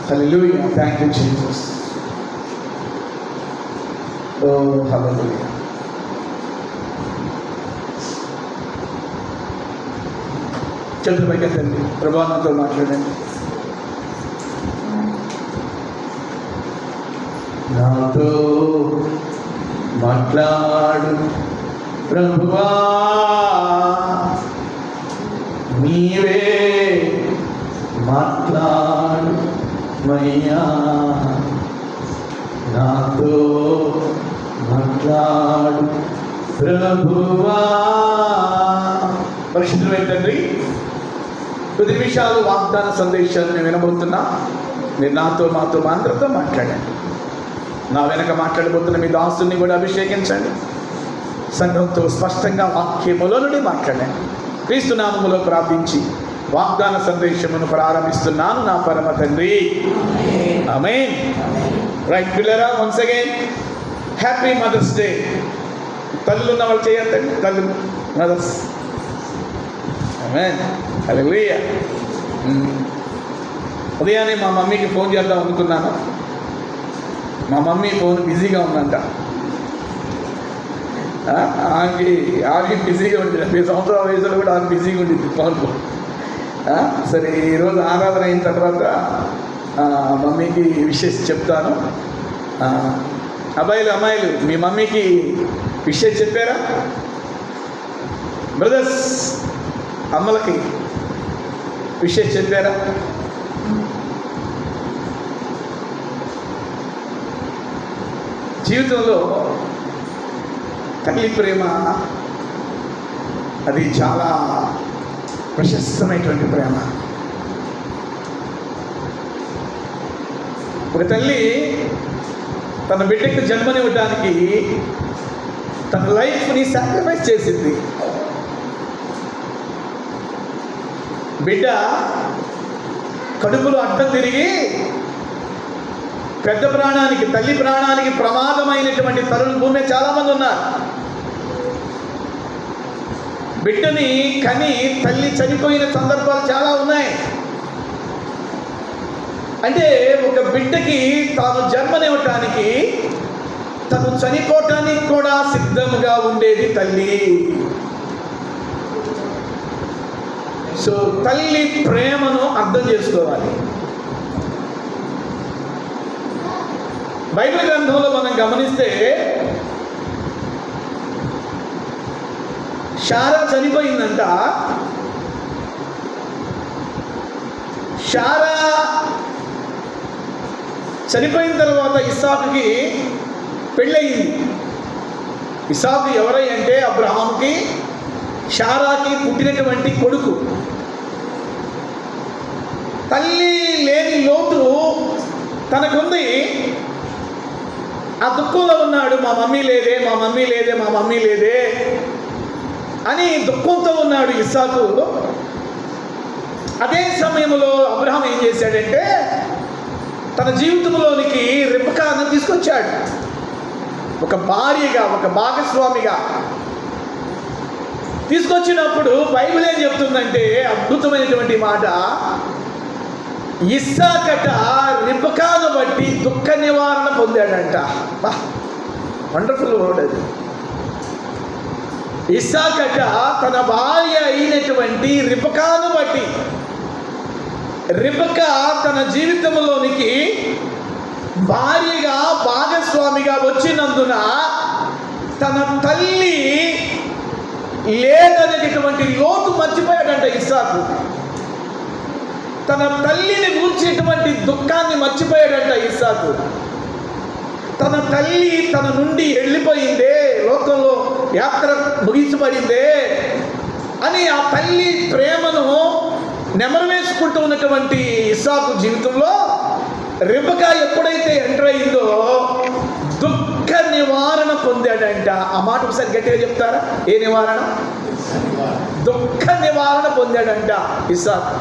Hallelujah. Thank you Jesus. Oh hallelujah. చేతులు పైకెత్తండి. ప్రభువా నాతో మాట్లాడండి. నాతో మాట్లాడు ప్రభువా, నీవే మాట్లాడు మయ్యా, నాతో మాట్లాడు ప్రభువా. పరిశుద్ధమైన తండ్రి, 10 నిమిషాలు వాగ్దాన సందేశాన్ని మేము వినబోతున్నా. మీరు నాతో మాతో మా అందరితో మాట్లాడండి. నా వెనక మాట్లాడబోతున్న మీ దాసుని కూడా అభిషేకించండి. సంఘంతో స్పష్టంగా వాక్యములో నుండి మాట్లాడండి. క్రీస్తు నామములో ప్రార్థించి వాగ్దాన సందేశమును ప్రారంభిస్తున్నాను నా పరమ తండ్రి. ఆమేన్. రైట్ పిల్లరా, once again happy mother's day. తల్లులు ఉన్న వాళ్ళు చేయండి. తల్లులు, మదర్స్. ఆమేన్. హల్లెలూయా. ఉదయాన్నే మా మమ్మీకి ఫోన్ చేద్దాం అనుకున్నాను. మా మమ్మీ ఫోన్ బిజీగా ఉందంట. ఆమెకి బిజీగా ఉంటుంది. 20 సంవత్సరాల వయసులో కూడా ఆమె బిజీగా ఉంటుంది ఫోన్లో. సరే, ఈరోజు ఆరాధన అయిన తర్వాత మమ్మీకి విషెస్ చెప్తాను. అబ్బాయిలు అమ్మాయిలు మీ మమ్మీకి విషెస్ చెప్పారా? బ్రదర్స్, అమ్మలకి విషెస్ చెప్పారా? జీవితంలో తల్లి ప్రేమ అది చాలా ప్రశస్తమైనటువంటి ప్రేమ. ఒక తల్లి తన బిడ్డకు జన్మనివ్వడానికి తన లైఫ్ని సాక్రిఫైస్ చేసింది. బిడ్డ కడుపులో అడ్డం తిరిగి పెద్ద ప్రాణానికి, తల్లి ప్రాణానికి ప్రమాదమైనటువంటి తల్లులు భూమి చాలామంది ఉన్నారు. బిడ్డని కని తల్లి చనిపోయిన సందర్భాలు చాలా ఉన్నాయి. అంటే ఒక బిడ్డకి తాను జన్మనివ్వటానికి, తను చనిపోవటానికి కూడా సిద్ధంగా ఉండేది తల్లి. సో తల్లి ప్రేమను అర్థం చేసుకోవాలి. బైబిల్ గ్రంథంలో మనం గమనిస్తే శారా చనిపోయిందంట. శారా చనిపోయిన తర్వాత ఇస్సాకుకి పెళ్ళయింది. ఇస్సాకు ఎవరై అంటే అబ్రహాముకి శారాకి పుట్టినటువంటి కొడుకు. తల్లి లేని లోటు తనకుంది. ఆ దుఃఖంలో ఉన్నాడు. మా మమ్మీ లేదే, మా మమ్మీ లేదే, మా మమ్మీ లేదే అని దుఃఖంతో ఉన్నాడు ఇస్సాకు. అదే సమయంలో అబ్రహాం ఏం చేశాడంటే తన జీవితంలోనికి రిబ్కాను తీసుకొచ్చాడు. ఒక భార్యగా, ఒక భాగస్వామిగా తీసుకొచ్చినప్పుడు బైబిల్ ఏం చెప్తుందంటే అద్భుతమైనటువంటి మాట, ఇస్సాకట రిబ్కాను బట్టి దుఃఖ నివారణ పొందాడంట. వండర్ఫుల్ వర్డ్ అది. ఇస్సాకట తన భార్య అయినటువంటి రిబ్కాను బట్టి, రిబ్కా తన జీవితంలోనికి భార్యగా, భాగస్వామిగా వచ్చినందున తన తల్లి లేదనేటటువంటి లోటు మర్చిపోయాడంట ఇస్సాకు. తన తల్లిని గూర్చేటువంటి దుఃఖాన్ని మర్చిపోయాడంట ఇస్సాకు. తన తల్లి తన నుండి వెళ్ళిపోయిందే, లోకంలో యాత్ర ముగించబడిందే అని ఆ తల్లి ప్రేమను నెమరు వేసుకుంటూ ఉన్నటువంటి ఇస్సాకు జీవితంలో రిబ్కా ఎప్పుడైతే ఎంటర్ అయిందో దుఃఖ నివారణ పొందాడంట. ఆ మాట ఒకసారి గట్టిగా చెప్తారా? ఏ నివారణ? దుఃఖ నివారణ పొందాడంట ఇస్సాకు.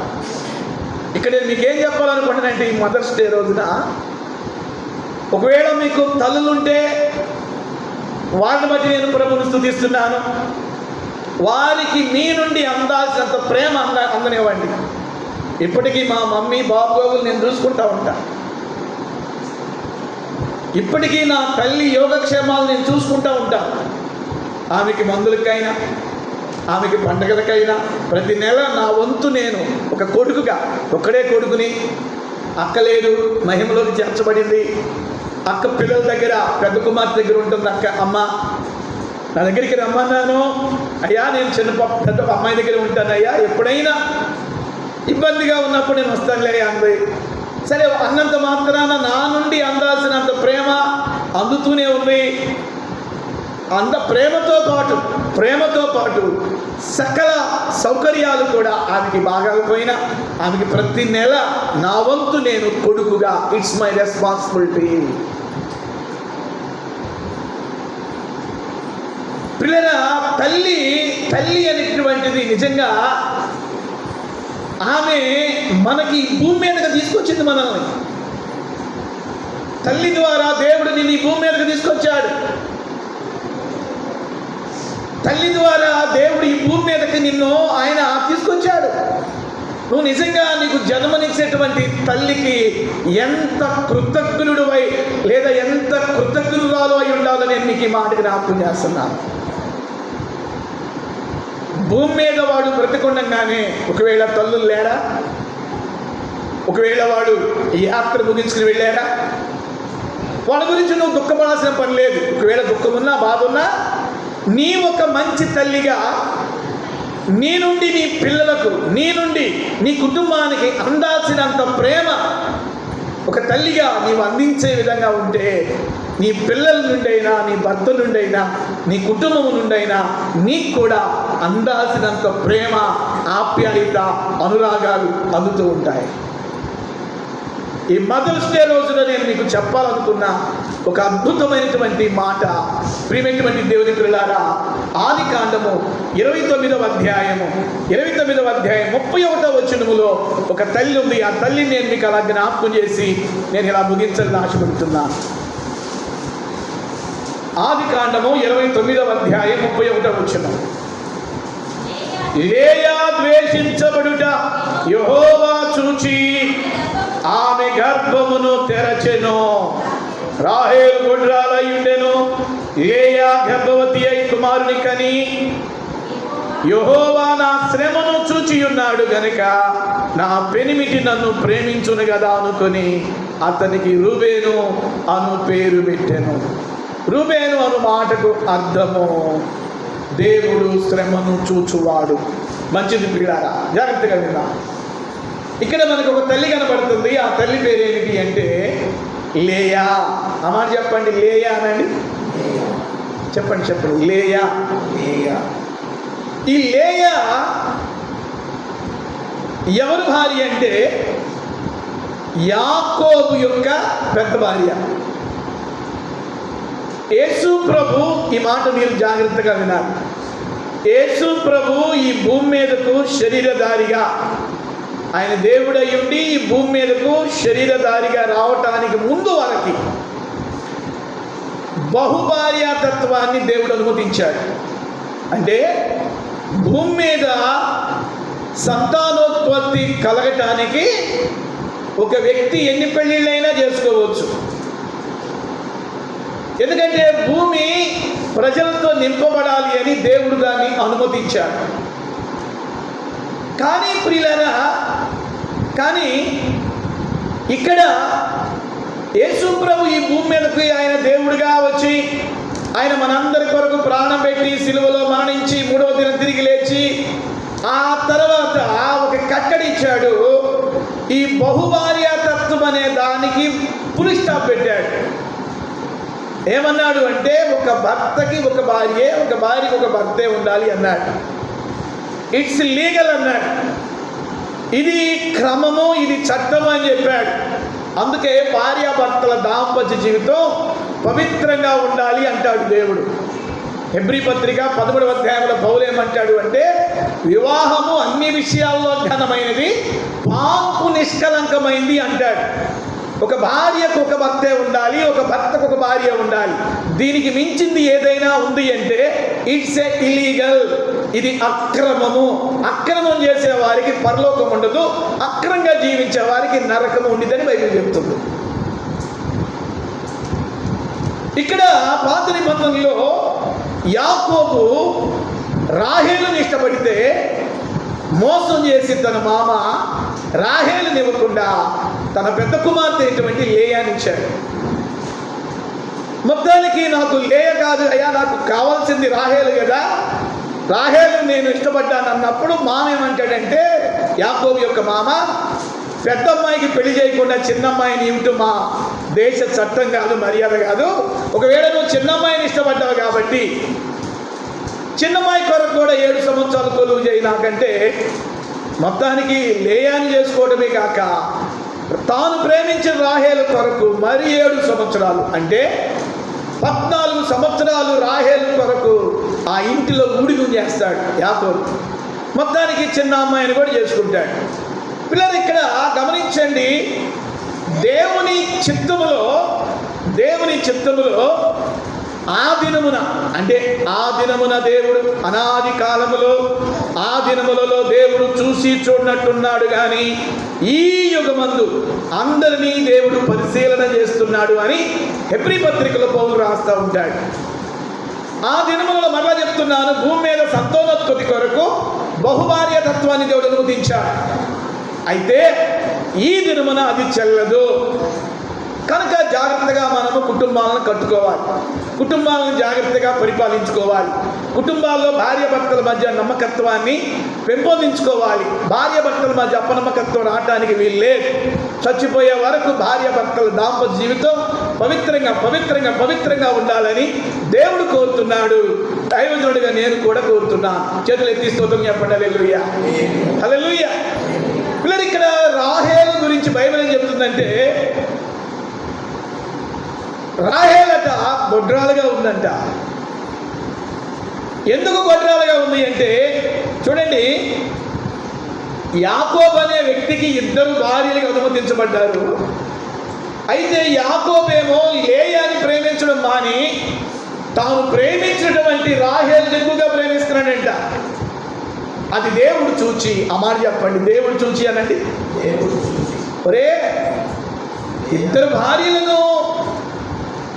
ఇక్కడ నేను మీకేం చెప్పాలనుకుంటున్నానంటే ఈ మదర్స్ డే రోజున ఒకవేళ మీకు తల్లులుంటే వారిని బట్టి నేను ప్రభువును స్తుతిస్తున్నాను. వారికి మీ నుండి అందాల్సినంత ప్రేమ అందనివ్వండి. ఇప్పటికీ మా మమ్మీ బాబోగులు నేను చూసుకుంటా ఉంటా. ఇప్పటికీ నా తల్లి యోగక్షేమాలు నేను చూసుకుంటూ ఉంటాను. ఆమెకి మందులకైనా, ఆమెకి పండగలకైనా ప్రతి నెల నా వంతు నేను ఒక కొడుకుగా, ఒక్కడే కొడుకుని, అక్క లేదు, మహిమలోకి చేర్చబడింది. అక్క పిల్లల దగ్గర, పెద్ద కుమార్తె దగ్గర ఉంటుంది అక్క. అమ్మ నా దగ్గరికి రమ్మన్నాను, అయ్యా నేను పెద్ద అమ్మాయి దగ్గర ఉంటాను అయ్యా, ఎప్పుడైనా ఇబ్బందిగా ఉన్నప్పుడు నేను వస్తానులే అంది. సరే, అన్నంత మాత్రాన నా నుండి అందాల్సినంత ప్రేమ అందుతూనే ఉంది. అంత ప్రేమతో పాటు సకల సౌకర్యాలు కూడా ఆమెకి బాగాకపోయినా ఆమెకి ప్రతి నెల నా వంతు నేను కొడుకుగా, ఇట్స్ మై రెస్పాన్సిబిలిటీ. పిల్లల తల్లి అనేటువంటిది నిజంగా ఆమె మనకి భూమి మీదకి తీసుకొచ్చింది. మనల్ని తల్లి ద్వారా దేవుడు నిన్ను ఈ భూమి మీదకి తీసుకొచ్చాడు. తల్లి ద్వారా దేవుడు ఈ భూమి మీదకి నిన్ను ఆయన తీసుకొచ్చాడు. నువ్వు నిజంగా నీకు జన్మనిచ్చేటువంటి తల్లికి ఎంత కృతజ్ఞుడివై లేదా ఎంత కృతజ్ఞురాలు అయి ఉండాలో నేను నీకు ఈ మాటకి జ్ఞాపకం చేస్తున్నాను. భూమి మీద వాడు బ్రతికుండగానే ఒకవేళ తల్లులు లేడా, ఒకవేళ వాడు ఈ యాత్ర ముగించుకుని వెళ్ళాడా, వాళ్ళ గురించి నువ్వు దుఃఖపడాల్సిన పని లేదు. ఒకవేళ దుఃఖమున్నా, బాధ ఉన్నా, నీ ఒక మంచి తల్లిగా నీ నుండి నీ పిల్లలకు, నీ నుండి నీ కుటుంబానికి అందాల్సినంత ప్రేమ ఒక తల్లిగా నీవు అందించే విధంగా ఉంటే, నీ పిల్లల నుండి అయినా, నీ భర్త నుండి అయినా, నీ కుటుంబం నుండి అయినా నీకు కూడా అందాల్సినంత ప్రేమ, ఆప్యాయత, అనురాగాలు అందుతూ ఉంటాయి. ఈ మదర్స్ డే రోజున నేను మీకు చెప్పాలనుకున్న ఒక అద్భుతమైనటువంటి మాట, ప్రియమైనటువంటి దేవుని పిల్లలారా, ఆదికాండము 29వ అధ్యాయం 31వ వచనములో ఒక తల్లి ఉంది. ఆ తల్లిని నేను మీకు అలా జ్ఞాపకం చేసి నేను ఇలా ముగించాలని ఆశపడుతున్నాను. ఆదికాండము 29వ అధ్యాయం 31వ వచనం. లేయా ద్వేషించబడుట యెహోవా చూచి ఆమె గర్భమును తెరచెను. రాహేలు గొడ్రాలై ఉండెను. లేయా గర్భవతి అయి కుమారుని కని, యెహోవా నా శ్రమను చూచి ఉన్నాడు గనుక నా పెనిమిటి నన్ను ప్రేమించును కదా అనుకొని అతనికి రూబేను అను పేరు పెట్టెను. రూబేను అను మాటకు అర్థము దేవుడు శ్రమను చూచువాడు. మంచిది పిల్లారా, జాగ్రత్తగా విన్నా. ఇక్కడ మనకు ఒక తల్లి కనబడుతుంది. ఆ తల్లి పేరు ఏమిటి అంటే లేయా. అమ్మ చెప్పండి, లేయా అనండి. చెప్పండి, లేయా. ఈ లేయా ఎవరు భార్య అంటే యాకోబు యొక్క పెద్ద భార్య. యేసు ప్రభు, ఈ మాట మీరు జాగ్రత్తగా వినాలి. యేసు ప్రభు ఈ భూమి మీదకు శరీరధారిగా, ఆయన దేవుడై ఉండి ఈ భూమి మీదకు శరీరధారిగా రావటానికి ముందు వరకు బహుభార్యాతత్వాన్ని దేవుడు అనుమతించాడు. అంటే భూమి మీద సంతానోత్పత్తి కలగటానికి ఒక వ్యక్తి ఎన్ని పెళ్ళిళ్ళైనా చేసుకోవచ్చు. ఎందుకంటే భూమి ప్రజలతో నింపబడాలి అని దేవుడు దాన్ని అనుమతించాడు. కానీ ప్రియులారా, కానీ ఇక్కడ యేసు ప్రభు ఈ భూమి మీదకి ఆయన దేవుడిగా వచ్చి ఆయన మనందరి కొరకు ప్రాణం పెట్టి సిలువలో మరణించి 3వ దినం తిరిగి లేచి ఆ తర్వాత ఒక కట్టడి ఇచ్చాడు. ఈ బహుభార్యాతత్వం అనే దానికి ఫుల్ స్టాప్ పెట్టాడు. ఏమన్నాడు అంటే ఒక భర్తకి ఒక భార్యే, ఒక భార్యకి ఒక భర్తే ఉండాలి అన్నాడు. ఇట్స్ లీగల్ అన్నాడు. ఇది క్రమము, ఇది చట్టము అని చెప్పాడు. అందుకే భార్యాభర్తల దాంపత్య జీవితం పవిత్రంగా ఉండాలి అంటాడు దేవుడు. హెబ్రీ పత్రిక 13వ అధ్యాయంలో పౌలు ఏమంటాడు అంటే వివాహము అన్ని విషయాల్లో ఘనమైనది, పాపు నిష్కలంకమైంది అంటాడు. ఒక భార్యకు ఒక భర్తే ఉండాలి, ఒక భర్తకు ఒక భార్య ఉండాలి. దీనికి మించింది ఏదైనా ఉంది అంటే ఇట్స్ ఏ ఇల్లీగల్. ఇది అక్రమము. అక్రమం చేసే వారికి పరలోకం ఉండదు, అక్రమంగా జీవించే వారికి నరకము ఉండిద్దని బైబిల్ చెప్తుంది. ఇక్కడ పాత నిబంధనలో యాకోబు రాహేలుని ఇష్టపడితే మోసం చేసి తన మామ రాహేలునివ్వకుండా తన పెద్ద కుమార్తె ఇటువంటి లేయాని ఇచ్చాడు. మొత్తానికి నాకు లేయ కాదు అయ్యా, నాకు కావాల్సింది రాహేలు కదా, రాహేలు నేను ఇష్టపడ్డాను అన్నప్పుడు మామ ఏమంటాడంటే, యాకోబు యొక్క మామ, పెద్ద అమ్మాయికి పెళ్లి చేయకుండా చిన్నమ్మాయిని ఇవ్వటం మా దేశ చట్టం కాదు, మర్యాద కాదు. ఒకవేళ నువ్వు చిన్నమ్మాయిని ఇష్టపడ్డావు కాబట్టి చిన్నమ్మాయి కొరకు కూడా 7 సంవత్సరాలు కొలువు చేయి నాకంటే, మొత్తానికి లేయాన్ని చేసుకోవడమే కాక తాను ప్రేమించిన రాహేలు కొరకు మరి 7 సంవత్సరాలు అంటే 14 సంవత్సరాలు రాహేలు కొరకు ఆ ఇంటిలో ఊడిగం చేస్తాడు యాకోబు. మొత్తానికి చిన్న అమ్మాయిని కూడా చేసుకుంటాడు. పిల్లలు ఇక్కడ గమనించండి, దేవుని చిత్తములో ఆ దినమున దేవుడు అనాది కాలములో ఆ దినములలో దేవుడు చూసి చూడనట్టున్నాడు కానీ ఈ యుగమందు అందరినీ దేవుడు పరిశీలన చేస్తున్నాడు అని హెబ్రీ పత్రికలో పౌలు రాస్తూ ఉంటాడు. ఆ దినములలో మరలా చెప్తున్నాను, భూమి మీద సంతానోత్పత్తి కొరకు బహుభార్య తత్వాన్ని దేవుడు అనుమతించాడు. అయితే ఈ దినమున అది చెల్లదు కనుక జాగ్రత్తగా మనము కుటుంబాలను కట్టుకోవాలి, కుటుంబాలను జాగ్రత్తగా పరిపాలించుకోవాలి, కుటుంబాల్లో భార్యాభర్తల మధ్య నమ్మకత్వాన్ని పెంపొందించుకోవాలి. భార్యాభర్తల మధ్య అపనమ్మకత్వం రావడానికి వీళ్ళే. చచ్చిపోయే వరకు భార్యాభర్తల దాంపత్య జీవితం పవిత్రంగా ఉండాలని దేవుడు కోరుతున్నాడు. దైవజనుడిగా నేను కూడా కోరుతున్నాను. చేతులు ఎత్తి స్తోత్రం చెప్పండి. హల్లెలూయా, హల్లెలూయా. పిల్లలు ఇక్కడ రాహేలు గురించి బైబిల్ ఏం చెప్తుందంటే, రాహేలట గొడ్రాలుగా ఉందంట. ఎందుకు గొడ్రాలుగా ఉంది అంటే, చూడండి, యాకోబు అనే వ్యక్తికి 2 భార్యలుగా అనుమతించబడ్డారు. అయితే యాకోబేమో లేయాని ప్రేమించడం మాని తాను ప్రేమించినటువంటి రాహేలుని ఎక్కువగా ప్రేమిస్తున్నాడంట. అది దేవుడు చూచి, ఆ మాట చెప్పండి, దేవుడు చూచి అనండి. ఒరే, 2 భార్యలను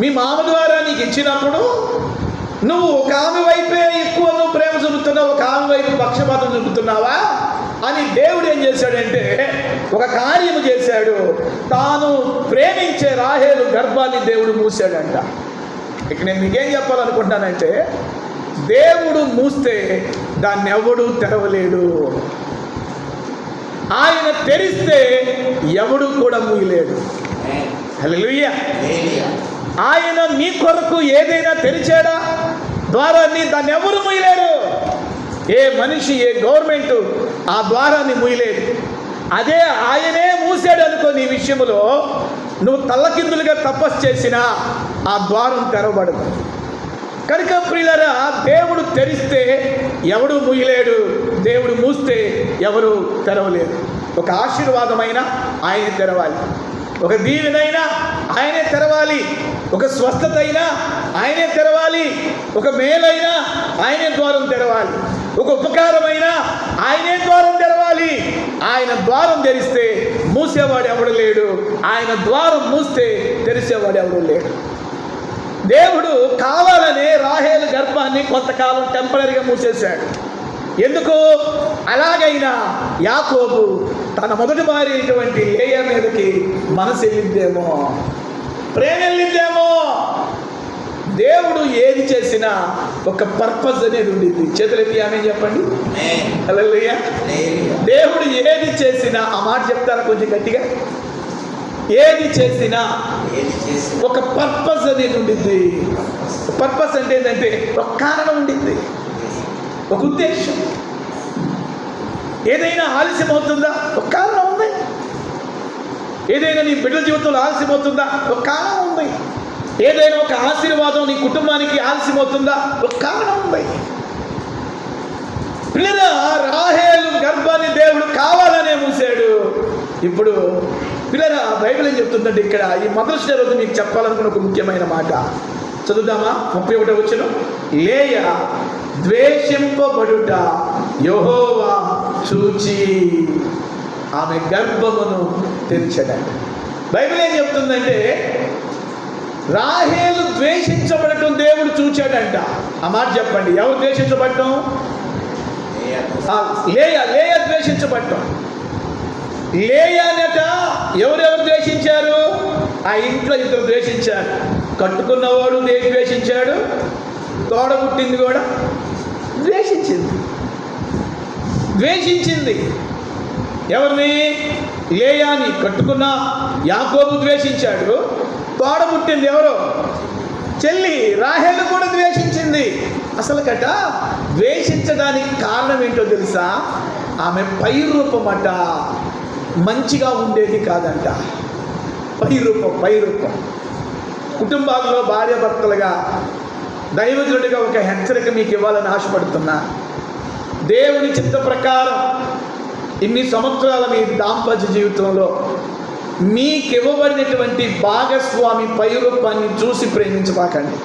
మీ మామ ద్వారా నీకు ఇచ్చినప్పుడు నువ్వు ఒక ఆమె వైపే ఎక్కువ నువ్వు ప్రేమ చూపుతున్నావు, ఒక ఆమె వైపు పక్షపాతం చూపుతున్నావా అని దేవుడు ఏం చేశాడంటే ఒక కార్యము చేశాడు. తాను ప్రేమించే రాహేలు గర్భాన్ని దేవుడు మూసాడంట. ఇక నేను మీకేం చెప్పాలనుకుంటున్నానంటే, దేవుడు మూస్తే దాన్ని ఎవడు తెరవలేడు, ఆయన తెరిస్తే ఎవడు కూడా మూయలేడు. హల్లెలూయా. ఆయన నీ కొరకు ఏదైనా తెరిచాడా ద్వారాన్ని, దాన్ని ఎవరు మూయలేరు. ఏ మనిషి, ఏ గవర్నమెంట్ ఆ ద్వారాన్ని మూయలేదు. అదే ఆయనే మూసాడు అనుకో, నీ విషయంలో నువ్వు తల్లకిందులుగా తపస్సు చేసినా ఆ ద్వారం తెరవబడదు. కనుక ప్రియులారా, దేవుడు తెరిస్తే ఎవడు మూయలేడు, దేవుడు మూస్తే ఎవరు తెరవలేరు. ఒక ఆశీర్వాదమైనా ఆయనే తెరవాలి, ఒక దీవెనైనా ఆయనే తెరవాలి, ఒక స్వస్థత అయినా ఆయనే తెరవాలి, ఒక మేలైనా ఆయనే ద్వారం తెరవాలి, ఒక ఉపకారమైనా ఆయనే ద్వారం తెరవాలి. ఆయన ద్వారం తెరిస్తే మూసేవాడు ఎవడు లేడు, ఆయన ద్వారం మూస్తే తెరిచేవాడు ఎవడు లేడు. దేవుడు కావాలనే రాహేలు గర్భాన్ని కొంతకాలం టెంపరీగా మూసేశాడు. ఎందుకు? అలాగైనా యాకోబు తన మొదటి భార్య అయినటువంటి లేయా మీదకి మనసు వెళ్ళిద్దేమో, ప్రేమ వెళ్ళిద్దేమో. దేవుడు ఏది చేసినా ఒక పర్పస్ అనేది ఉండింది. చేతులెత్తి ఆమె చెప్పండి. హల్లెలూయా. దేవుడు ఏది చేసినా, ఆ మాట చెప్తారా కొంచెం గట్టిగా? ఏది చేసినా ఒక పర్పస్ అనేది ఉండింది. పర్పస్ అంటే ఏంటంటే ఒక కారణం ఉండింది, ఒక ఉద్దేశం. ఏదైనా ఆలస్యం అవుతుందా? ఒక కారణం ఉంది. ఏదైనా నీ బిడ్డల జీవితంలో ఆలస్యం అవుతుందా? ఒక కారణం ఉంది. ఏదైనా ఒక ఆశీర్వాదం నీ కుటుంబానికి ఆలస్యం అవుతుందా? ఒక కారణం ఉంది. పిల్లల రాహేలు గర్భాన్ని దేవుడు కావాలనే మూసాడు. ఇప్పుడు పిల్లరా, బైబిల్ ఏం చెప్తుందంటే ఇక్కడ ఈ మదర్స్ డే రోజు మీకు చెప్పాలనుకున్న ఒక ముఖ్యమైన మాట చదువుదామా? 31వ వచనం. లేయా ద్వేషింపబడుట యెహోవా చూచి ఆమె గర్భమును తెరిచెనంట. బైబిల్ ఏం చెప్తుందంటే రాహేలు ద్వేషించబడటం దేవుడు చూచాడంట. ఆ మాట చెప్పండి, ఎవరు ద్వేషించబడటం? లేయా ద్వేషించబడటం. లేయానట ఎవరెవరు ద్వేషించారు? ఆ ఇంట్లో ఇద్దరు ద్వేషించారు. కట్టుకున్నవాడు ద్వేషించాడు, తోడబుట్టింది కూడా ద్వేషించింది. ఎవరిని? లేయాని. కట్టుకున్న యాకోబు ద్వేషించాడు, తోడబుట్టింది ఎవరో చెల్లి రాహేలు కూడా ద్వేషించింది. అసలు కట ద్వేషించడానికి కారణం ఏంటో తెలుసా? ఆమె పై రూపమట మంచిగా ఉండేది కాదంట. పై రూపం. కుటుంబాల్లో భార్యాభర్తలుగా దైవజనుడిగా ఒక హెచ్చరిక మీకు ఇవ్వాలని ఆశపడుతున్నా. దేవుని చిత్త ప్రకారం ఇన్ని సంవత్సరాల మీ దాంపత్య జీవితంలో మీకివ్వబడినటువంటి భాగస్వామి పై రూపాన్ని చూసి ప్రేమించబాకండి.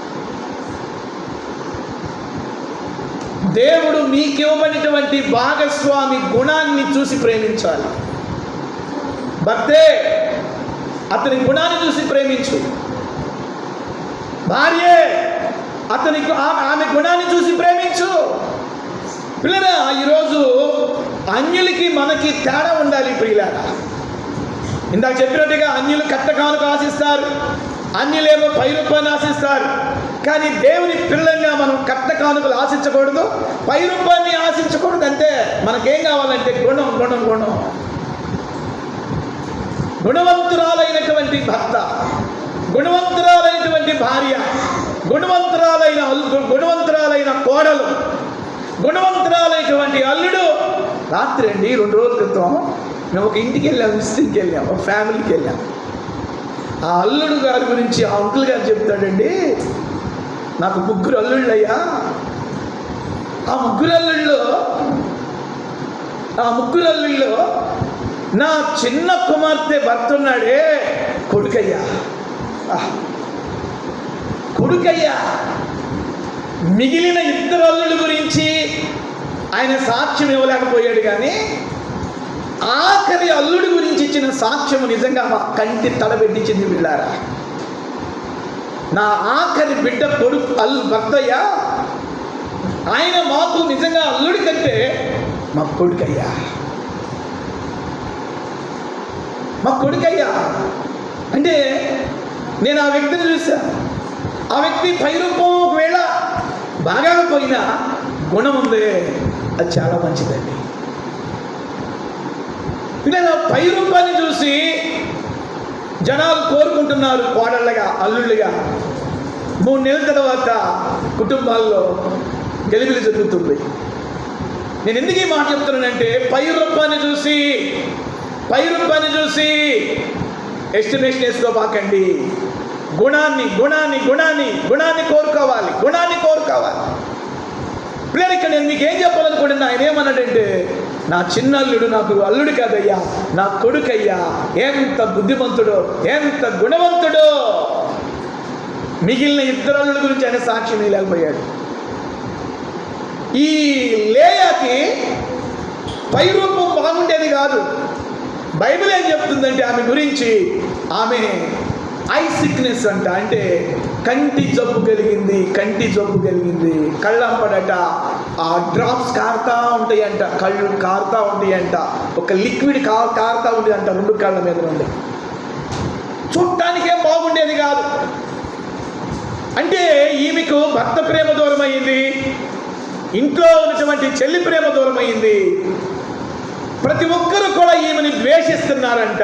దేవుడు మీకివ్వబడినటువంటి భాగస్వామి గుణాన్ని చూసి ప్రేమించాలి. భర్తే అతని గుణాన్ని చూసి ప్రేమించు. భార్యే ఆమె గుణాన్ని చూసి ప్రేమించు. పిల్లరా, ఈరోజు అన్యులకి మనకి తేడా ఉండాలి ప్రియులారా. ఇందాక చెప్పినట్టుగా అన్యులు కట్ట కానుక ఆశిస్తారు, అన్యులేమో పై రూపాన్ని ఆశిస్తారు. కానీ దేవుని పిల్లలంగా మనం కట్ట కానుకలు ఆశించకూడదు, పై రూపాన్ని ఆశించకూడదు. అంటే మనకేం కావాలంటే గుణం. గుణవంతురాలైనటువంటి భర్త, గుణవంతురాలైనటువంటి భార్య, గుణవంతురాలైన కోడలు, గుణవంతురాలైనటువంటి అల్లుడు. రాత్రి అండి 2 రోజుల క్రితం మేము ఒక ఇంటికి వెళ్ళాం, విజిటింగ్కి వెళ్ళాం, ఒక ఫ్యామిలీకి వెళ్ళాం. ఆ అల్లుడు గారి గురించి ఆ అంకుల్ గారు చెప్తాడండి, నాకు 3 అల్లుళ్ళయ్యా. ఆ ముగ్గురు అల్లుళ్ళో నా చిన్న కుమార్తె భర్త ఉన్నాడే కొడుకయ్యా. మిగిలిన 2 అల్లుళ్ళ గురించి ఆయన సాక్ష్యం ఇవ్వలేకపోయాడు, కానీ ఆఖరి అల్లుడి గురించి ఇచ్చిన సాక్ష్యము నిజంగా మా కంటి తడబెట్టించింది. బిడ్డారా, నా ఆఖరి బిడ్డ భర్తయ్యా, ఆయన మాకు నిజంగా అల్లుడి కంటే మా కొడుకయ్యా. అంటే నేను ఆ వ్యక్తిని చూశాను. ఆ వ్యక్తి పై రూపం ఒకవేళ బాగా పోయినా గుణం ఉంది, అది చాలా మంచిదండి. పిల్లలు పై రూపాన్ని చూసి జనాలు కోరుకుంటున్నారు కోడళ్ళగా, అల్లుళ్ళుగా. 3 నెలల తర్వాత కుటుంబాల్లో గలిబిలి జరుగుతుంది. నేను ఎందుకు ఈ మాట చెప్తున్నానంటే పై రూపాన్ని చూసి ఎస్టిమేషన్ వేసుకోబాకండి. గుణాన్ని కోరుకోవాలి. పిల్లలు, ఇక్కడ నేను మీకు ఏం చెప్పాలనుకుంటున్నా, ఆయన ఏమన్నాడంటే నా చిన్న అల్లుడు నాకు అల్లుడు కాదయ్యా, నా కొడుకయ్యా. ఎంత బుద్ధిమంతుడో, ఎంత గుణవంతుడో. మిగిలిన 2 అల్లుడి గురించి ఆయన సాక్ష్యం ఇవ్వలేకపోయాడు. ఈ లేయాకి పై రూపం బాగుండేది కాదు. బైబిల్ ఏం చెప్తుందంటే ఆమె గురించి, ఆమె ఐ సిక్నెస్ అంట, అంటే కంటి జబ్బు కలిగింది. కళ్ళంపడట ఆ డ్రాప్స్ కారుతా ఉంటాయంట, కళ్ళు కారుతా ఉంటాయంట, ఒక లిక్విడ్ కారుతా ఉండేదంట 2 కళ్ళ మీద నుండి. చూడటానికేం బాగుండేది కాదు. అంటే ఈమెకు భర్త ప్రేమ దూరం అయ్యింది, ఇంట్లో ఉన్నటువంటి చెల్లి ప్రేమ దూరం అయ్యింది. ప్రతి ఒక్కరు కూడా ఈమెని ద్వేషిస్తున్నారంట.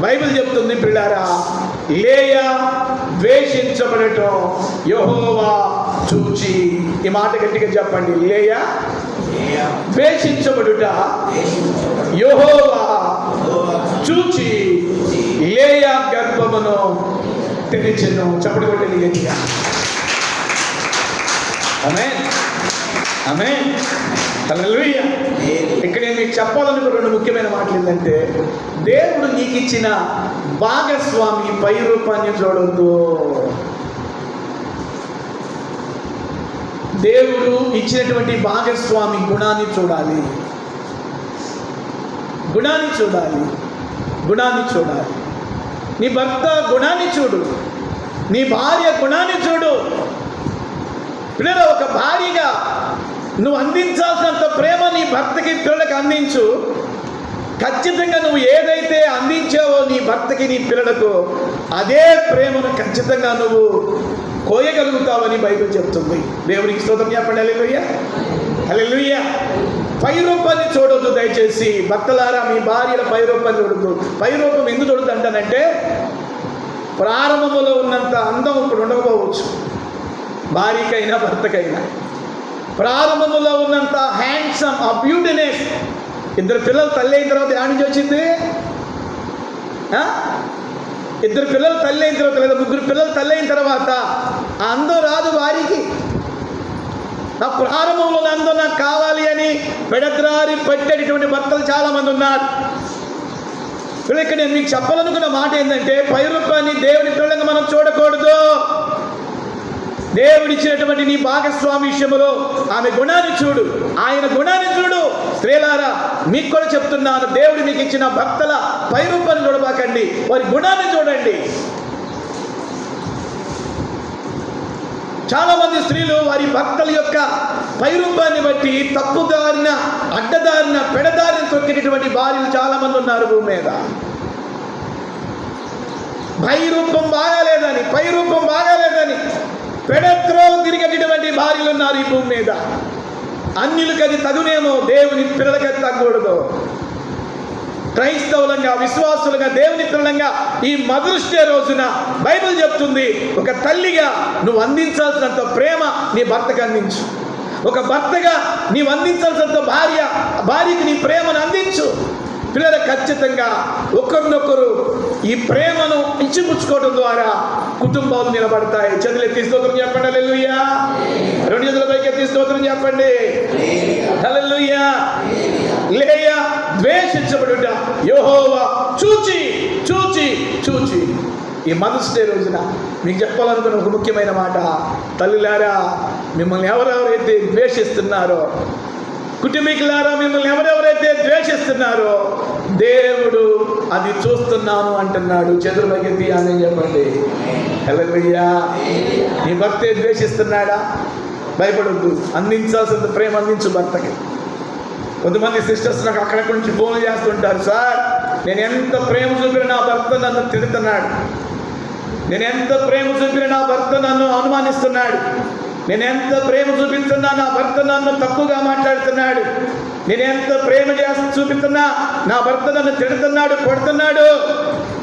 బైబిల్ చెప్తుంది పిల్లారా, లేయా ద్వేషించబడటం యెహోవా చూచి. ఈ మాట గట్టిగా చెప్పండి, లేయా ద్వేషించబడుట యెహోవా చూచి లేయా గర్భమును తెరిచెను. చప్పటి కొట్టండి గట్టిగా. ఆమేన్. ఆమేన్. హల్లెలూయా. ఇక్కడ నేను మీకు చెప్పాలనుకున్న రెండు ముఖ్యమైన మాటలు ఏంటంటే, దేవుడు నీకు ఇచ్చిన భాగస్వామి పై రూపాన్ని చూడొద్దు. దేవుడు ఇచ్చినటువంటి భాగస్వామి గుణాన్ని చూడాలి. గుణాన్ని చూడాలి. గుణాన్ని చూడాలి. నీ భర్త గుణాన్ని చూడు, నీ భార్య గుణాన్ని చూడు. పిల్లలు, ఒక భార్యగా నువ్వు అందించాల్సినంత ప్రేమ నీ భర్తకి పిల్లలకు అందించు. ఖచ్చితంగా నువ్వు ఏదైతే అందించావో నీ భర్తకి నీ పిల్లలకు, అదే ప్రేమను ఖచ్చితంగా నువ్వు కోయగలుగుతావని బైబిల్ చెప్తుంది. దేవునికి స్తోత్రం చెప్పండి. హల్లెలూయా. హల్లెలూయా. పై రూపాన్ని చూడొద్దు దయచేసి. భర్తలారా, మీ భార్యల పై రూపాన్ని చూడొద్దు. పై రూపం ఎందుకు చూడొద్దు అంటానంటే, ప్రారంభంలో ఉన్నంత అందం ఇప్పుడు ఉండకపోవచ్చు భార్యకైనా భర్తకైనా. ప్రారంభంలో ఉన్నంత హ్యాండ్సమ్, ఆ బ్యూటీనెస్ ఇద్దరు పిల్లలు తల్లి అయిన తర్వాత యాడ్ నుంచి వచ్చింది. ఇద్దరు పిల్లలు తల్లి అయిన తర్వాత, లేదా ముగ్గురు పిల్లలు తల్లి అయిన తర్వాత ఆ అందం రాదు భార్యకి. నా ప్రారంభంలో అందం నాకు కావాలి అని పెడద్రారి పట్టేటటువంటి భర్తలు చాలామంది ఉన్నారు. ఇక్కడ నేను మీకు చెప్పాలనుకున్న మాట ఏంటంటే, పై రూపాన్ని దేవుని పిల్లలంగా మనం చూడకూడదు. దేవుడిచ్చినటువంటి నీ భాగస్వామి విషయంలో ఆమె గుణాన్ని చూడు, ఆయన గుణాన్ని చూడు. స్త్రీలారా, మీకు కూడా చెప్తున్నాను, దేవుడు మీకు ఇచ్చిన భర్తల పై రూపాన్ని చూడబాకండి, వారి గుణాన్ని చూడండి. చాలామంది స్త్రీలు వారి భర్తల యొక్క పై రూపాన్ని బట్టి తప్పుదారిన, అడ్డదారిన, పెడదారిన తొక్కినటువంటి భార్యలు చాలామంది ఉన్నారు భూమి మీద. పై రూపం బాగాలేదని, పై రూపం బాగాలేదని పెడత్రో తిరిగేటటువంటి భార్యలు ఉన్నారు ఈ భూమి మీద. అన్యులకి అది తగునేమో, దేవుని పిల్లలకి అది తగ్గకూడదు. క్రైస్తవులంగా, విశ్వాసులుగా, దేవుని పిల్లలంగా ఈ మదర్స్ డే రోజున బైబిల్ చెప్తుంది, ఒక తల్లిగా నువ్వు అందించాల్సినంత ప్రేమ నీ భర్తకు అందించు. ఒక భర్తగా నీవు అందించాల్సినంత భార్యకి నీ ప్రేమను అందించు. పిల్లలకు ఖచ్చితంగా ఒకరినొకరు ఈ ప్రేమను ఇచ్చిపుచ్చుకోవడం ద్వారా కుటుంబాలు నిలబడతాయి. చేతులు ఎత్తి స్తోత్రం చెప్పండి. హల్లెలూయా. రెండు చేతుల పైకి ఎత్తి స్తోత్రం చెప్పండి. హల్లెలూయా. లేయా ద్వేషించబడుట యెహోవా చూచి చూచి చూచి. ఈ మదర్స్ డే రోజున మీకు చెప్పాలనుకున్న ఒక ముఖ్యమైన మాట, తల్లులారా, మిమ్మల్ని ఎవరెవరైతే ద్వేషిస్తున్నారో, కుటుంబీకులారా, మిమ్మల్ని ఎవరెవరైతే ద్వేషిస్తున్నారో దేవుడు అది చూస్తున్నాను అంటున్నాడు. చేతులకి అని చెప్పండి. హల్లెలూయా. నీ భర్తే ద్వేషిస్తున్నాడా? భయపడొద్దు. అందించాల్సిన ప్రేమ అందించు భర్తకి. కొంతమంది సిస్టర్స్ నాకు అక్కడక్కడి నుంచి ఫోన్లు చేస్తుంటారు, సార్ నేను ఎంత ప్రేమ చూపిన నా భర్త నన్ను తిడుతున్నాడు, నేను ఎంత ప్రేమ చూపిన నా భర్త నన్ను అనుమానిస్తున్నాడు, నేను ఎంత ప్రేమ చూపిస్తున్నా నా భర్త నన్ను తప్పుగా మాట్లాడుతున్నాడు, నేను ఎంత ప్రేమ చూపిస్తున్నా నా భర్త నన్ను తిడుతున్నాడు, కొడుతున్నాడు.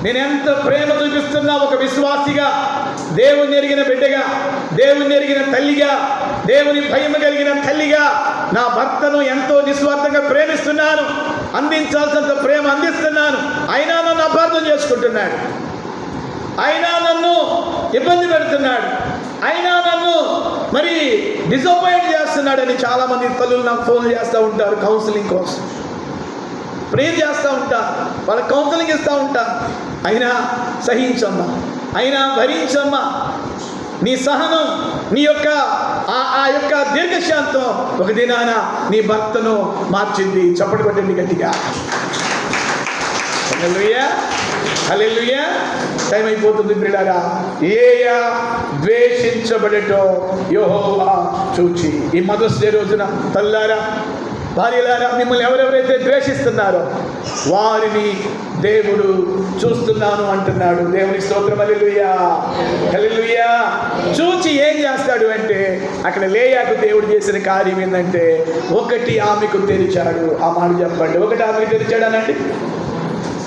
నేను ఎంత ప్రేమ చూపిస్తున్నా ఒక విశ్వాసిగా, దేవుని ఎరిగిన బిడ్డగా, దేవుని ఎరిగిన తల్లిగా, దేవుని భయం కలిగిన తల్లిగా నా భర్తను ఎంతో నిస్వార్థంగా ప్రేమిస్తున్నాను, అందించాల్సినంత ప్రేమ అందిస్తున్నాను, అయినా నన్ను అపార్థం చేసుకుంటున్నాడు, అయినా నన్ను ఇబ్బంది పెడుతున్నాడు, అయినా నన్ను మరి డిసప్పాయింట్ చేస్తున్నాడని చాలామంది తల్లులు నాకు ఫోన్లు చేస్తూ ఉంటారు. కౌన్సిలింగ్ కోసం ప్రేయర్ చేస్తూ ఉంటారు, వాళ్ళకి కౌన్సిలింగ్ ఇస్తూ ఉంటారు. అయినా సహించమ్మా, అయినా భరించమ్మా. నీ సహనం, నీ యొక్క ఆ యొక్క దీర్ఘశాంతం ఒక దినాన నీ భర్తను మార్చింది. చప్పటి కొట్టండి గట్టిగా. హల్లెలూయా. హల్లెలూయా. టైం అయిపోతుంది ప్రియులారా. లేయా ద్వేషించబడటో యెహోవా చూచి. ఈ మదర్స్ డే రోజున తల్లారా, భార్యలారా, మిమ్మల్ని ఎవరెవరైతే ద్వేషిస్తున్నారో వారిని దేవుడు చూస్తున్నాను అంటున్నాడు. దేవుని స్తోత్రం. హల్లెలూయా. హల్లెలూయా. చూచి ఏం చేస్తాడు అంటే, అక్కడ లేయాకు దేవుడు చేసిన కార్యం ఏంటంటే, ఒకటి ఆమెకు తెరిచాడు. ఆ మాట చెప్పండి. ఒకటి ఆమెకు తెరిచాడు అనండి.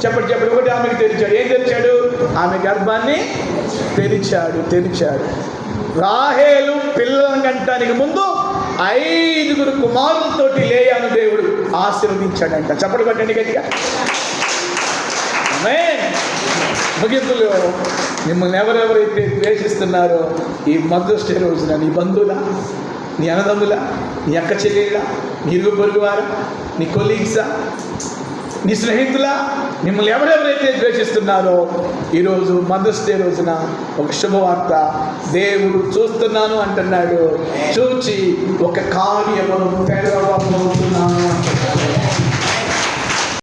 చెప్పండి. ఒకటి ఆమెకు తెరిచాడు. ఏం తెరిచాడు? ఆమె గర్భాన్ని తెరిచాడు. రాహేలు పిల్లలను కంటానికి ముందు 5 కుమారులతోటి లేయాను దేవుడు ఆశీర్వదించాడంట. చప్పటి కొట్టండి గట్టిగా. ముగింపులో మిమ్మల్ని ఎవరెవరైతే ద్వేషిస్తున్నారో ఈ మదర్స్ డే రోజున నీ బంధువుల, నీ అన్నదమ్ములా, నీ అక్క చెల్లెళ్ళ, నీ ఇరుగు పొరుగు వారా, నీ కొలీగ్సా, నీ స్నేహితులా, మిమ్మల్ని ఎవరెవరైతే ద్వేషిస్తున్నారో ఈరోజు మదర్స్ డే రోజున ఒక శుభవార్త, దేవుడు చూస్తున్నాను అంటున్నాడు. చూచి ఒక కార్యమును తెరవబోతున్నాను అంటున్నాడు.